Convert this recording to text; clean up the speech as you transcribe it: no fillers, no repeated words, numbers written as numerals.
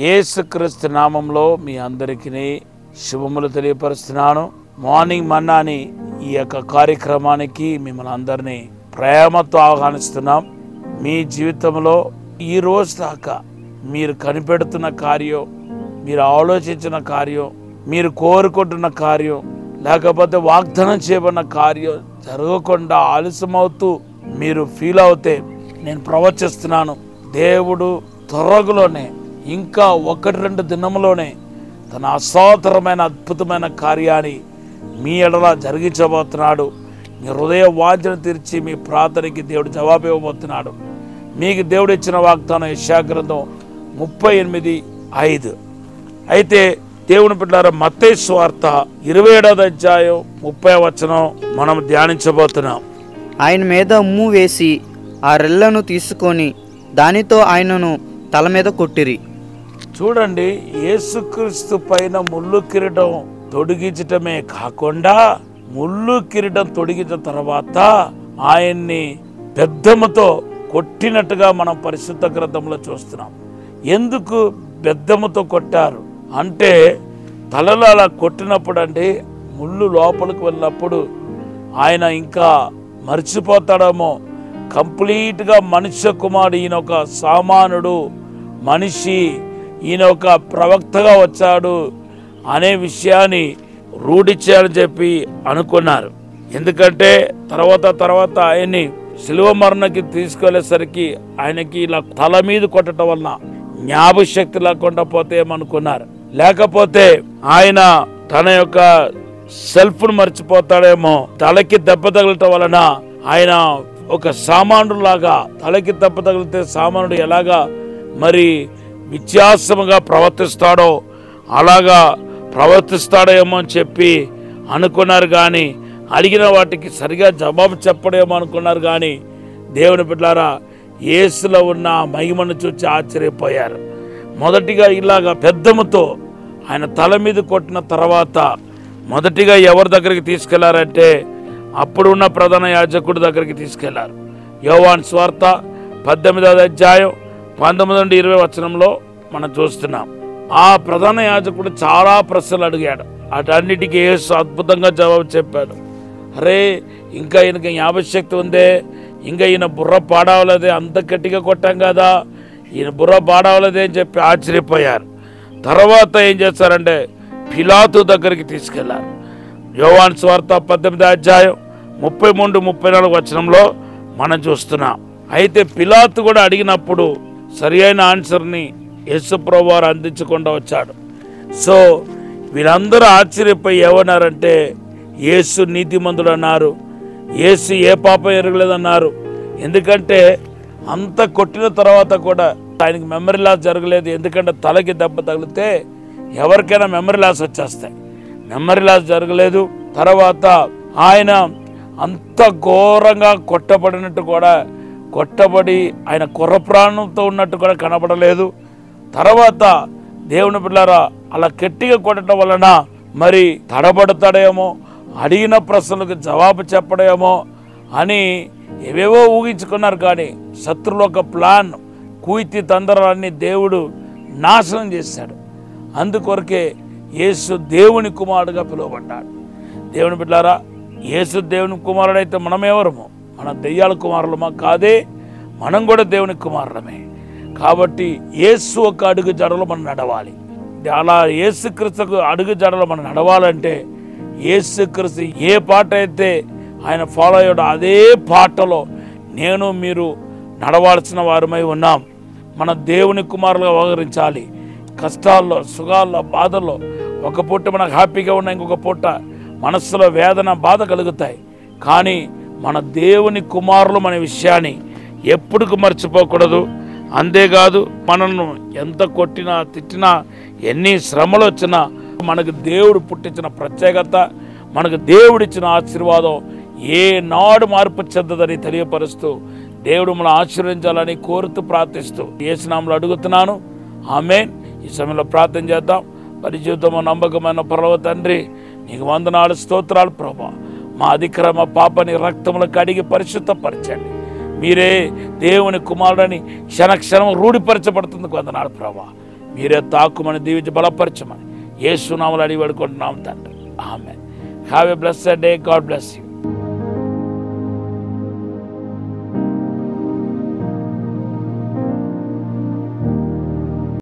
యేసుక్రీస్తు నామంలో మీ అందరికీ శుభములు తెలియపరుస్తున్నాను. మార్నింగ్ మన్నాని ఈ యొక్క కార్యక్రమానికి మిమ్మల్ని అందరినీ ప్రేమతో ఆహ్వానిస్తున్నాం. మీ జీవితంలో ఈ రోజు దాకా మీరు కనిపెడుతున్న కార్యం, మీరు ఆలోచించిన కార్యం, మీరు కోరుకుంటున్న కార్యం, లేకపోతే వాగ్దానం చేయబడిన కార్యం జరగకుండా ఆలస్యమవుతూ మీరు ఫీల్ అవుతే నేను ప్రవచిస్తున్నాను, దేవుడు త్వరలోనే ఇంకా 1-2 దినములోనే తన అసాధారణమైన అద్భుతమైన కార్యాన్ని మీ ఎడల జరిగించబోతున్నాడు. మీ హృదయ వాంఛను తీర్చి మీ ప్రార్థనకి దేవుడు జవాబు ఇవ్వబోతున్నాడు. మీకు దేవుడు ఇచ్చిన వాగ్దానం యెషయా గ్రంథం 38:5. అయితే దేవుని బిడ్డలారా, మత్తయి సువార్త 27వ అధ్యాయం 30వ వచనం మనం ధ్యానించబోతున్నాం. ఆయన మీద ఉమ్ము వేసి ఆ రెల్లను తీసుకొని దానితో ఆయనను తల మీద కొట్టిరి. చూడండి, యేసుక్రీస్తు పైన ముళ్ళు కిరీటం తొడిగించటమే కాకుండా ముళ్ళు కిరీటం తొడిగించిన తర్వాత ఆయన్ని బెద్దముతో కొట్టినట్టుగా మనం పరిశుద్ధ గ్రంథంలో చూస్తున్నాం. ఎందుకు బెద్దముతో కొట్టారు అంటే, తలలో అలా కొట్టినప్పుడు అంటే ముళ్ళు లోపలికి వెళ్ళినప్పుడు ఆయన ఇంకా మర్చిపోతాడేమో, కంప్లీట్గా మనుష్య కుమారుడు, ఈయన ఒక సామానుడు మనిషి, ఈయన ఒక ప్రవక్తగా వచ్చాడు అనే విషయాన్ని రూఢి చేయాలని చెప్పి అనుకున్నారు. ఎందుకంటే తర్వాత ఆయన్ని శిలువ మరణకి తీసుకెళ్లేసరికి ఆయనకి ఇలా తల మీద కొట్టడం వలన జ్ఞాపశక్తి లేకుండా పోతే ఏమనుకున్నారు, లేకపోతే ఆయన తన యొక్క సెల్ఫ్ను మర్చిపోతాడేమో, తలకి దెబ్బ తగలటం వలన ఆయన ఒక సామానుడు లాగా, తలకి దెబ్బ తగిలితే సామానుడు ఎలాగా మరి వ్యత్యాసముగా ప్రవర్తిస్తాడో అలాగా ప్రవర్తిస్తాడేమో అని చెప్పి అనుకున్నారు. కానీ అడిగిన వాటికి సరిగా జవాబు చెప్పడేమో అనుకున్నారు. కానీ దేవుని బిడ్డలారా, యేసులో ఉన్న మహిమను చూసి ఆశ్చర్యపోయారు. మొదటిగా ఇలాగా పెద్దముతో ఆయన తల మీద కొట్టిన తర్వాత మొదటిగా ఎవరి దగ్గరికి తీసుకెళ్లారంటే అప్పుడు ఉన్న ప్రధాన యాజకుడి దగ్గరికి తీసుకెళ్లారు. యోహాను సువార్త 18వ అధ్యాయం 19-20 వచనంలో మనం చూస్తున్నాం. ఆ ప్రధాన యాజకుడు చాలా ప్రశ్నలు అడిగాడు. అటన్నిటికీ యేసు అద్భుతంగా జవాబు చెప్పాడు. అరే, ఇంకా ఈయనకి జ్ఞాపశక్తి ఉందే, ఇంకా ఈయన బుర్ర పాడవలేదే, అంత గట్టిగా కొట్టాం కదా, ఈయన బుర్ర పాడవలేదే అని చెప్పి ఆశ్చర్యపోయారు. తర్వాత ఏం చేస్తారంటే పిలాతు దగ్గరికి తీసుకెళ్లారు. యోహాను సువార్త 18వ అధ్యాయం 33-34 వచనంలో మనం చూస్తున్నాం. అయితే పిలాతు కూడా అడిగినప్పుడు సరి అయిన ఆన్సర్ని యేసు ప్రభువు వారు అందించకుండా వచ్చాడు. సో వీళ్ళందరూ ఆశ్చర్యపోయి ఏమన్నారంటే, యేసు నీతిమంతుడు అన్నారు, యేసు ఏ పాపం ఎరగలేదన్నారు. ఎందుకంటే అంత కొట్టిన తర్వాత కూడా ఆయనకి మెమరీ లాస్ జరగలేదు. ఎందుకంటే తలకి దెబ్బ తగిలితే ఎవరికైనా మెమరీ లాస్ వచ్చేస్తాయి, మెమరీ లాస్ జరగలేదు. తర్వాత ఆయన అంత ఘోరంగా కొట్టబడినట్టు కూడా, కొట్టబడి ఆయన కుర్ర ప్రాణంతో ఉన్నట్టు కూడా కనబడలేదు. తర్వాత దేవుని బిడ్డలారా, అలా గట్టిగా కొట్టడం వలన మరి తడబడతాడేమో, అడిగిన ప్రశ్నలకు జవాబు చెప్పడేమో అని ఏవేవో ఊహించుకున్నారు. కానీ శత్రువుల ఒక ప్లాన్, కూయితి తందరాన్ని దేవుడు నాశనం చేశాడు. అందుకొరకే యేసు దేవుని కుమారుడుగా పిలువబడ్డాడు. దేవుని బిడ్డలారా, యేసు దేవుని కుమారుడైతే మనమెవరము? మన దెయ్యాల కుమారులమా? కాదే, మనం కూడా దేవుని కుమారులమే. కాబట్టి యేసు ఒక అడుగు జడలో మనం నడవాలి. అలా యేసుక్రీస్తుకు అడుగు జడలో మనం నడవాలంటే యేసుక్రీస్తు ఏ పాట అయితే ఆయన ఫాలో అయ్యాడో అదే పాటలో నేను మీరు నడవాల్సిన వారమై ఉన్నాం. మన దేవుని కుమారులుగా వ్యవహరించాలి. కష్టాల్లో, సుఖాల్లో, బాధల్లో ఒక పూట మనకు హ్యాపీగా ఉన్న, ఇంకొక పూట మనస్సులో వేదన, బాధ కలుగుతాయి. కానీ మన దేవుని కుమారులు మన విషయాన్ని ఎప్పుడుకు మర్చిపోకూడదు. అంతేకాదు, మనల్ని ఎంత కొట్టినా తిట్టినా, ఎన్ని శ్రమలు వచ్చినా మనకు దేవుడు పుట్టించిన ప్రత్యేకత, మనకు దేవుడిచ్చిన ఆశీర్వాదం ఏనాడు మార్పు చెందదని తెలియపరుస్తూ దేవుడు మనం ఆశీర్వదించాలని కోరుతూ ప్రార్థిస్తూ యేసు నామములో అడుగుతున్నాను. ఆమేన్. ఈ సమయంలో ప్రార్థన చేద్దాం. పరిశుద్ధము నమ్మకమైన పరలోక తండ్రి, నీకు వందనాలు, స్తోత్రాలు ప్రభువా. మా అతిక్రమ పాపని రక్తములు కడిగి పరిశుద్ధపరచండి. మీరే దేవుని కుమారుడని క్షణక్షణం రూఢిపరచబడుతుంది వందనాలు ప్రభువా. మీరే తాకుమని దీవించి బలపరచమని యేసు నామములో అడిగి వేడుకుంటున్నాం తండ్రి. Amen. Have a blessed day. God bless you.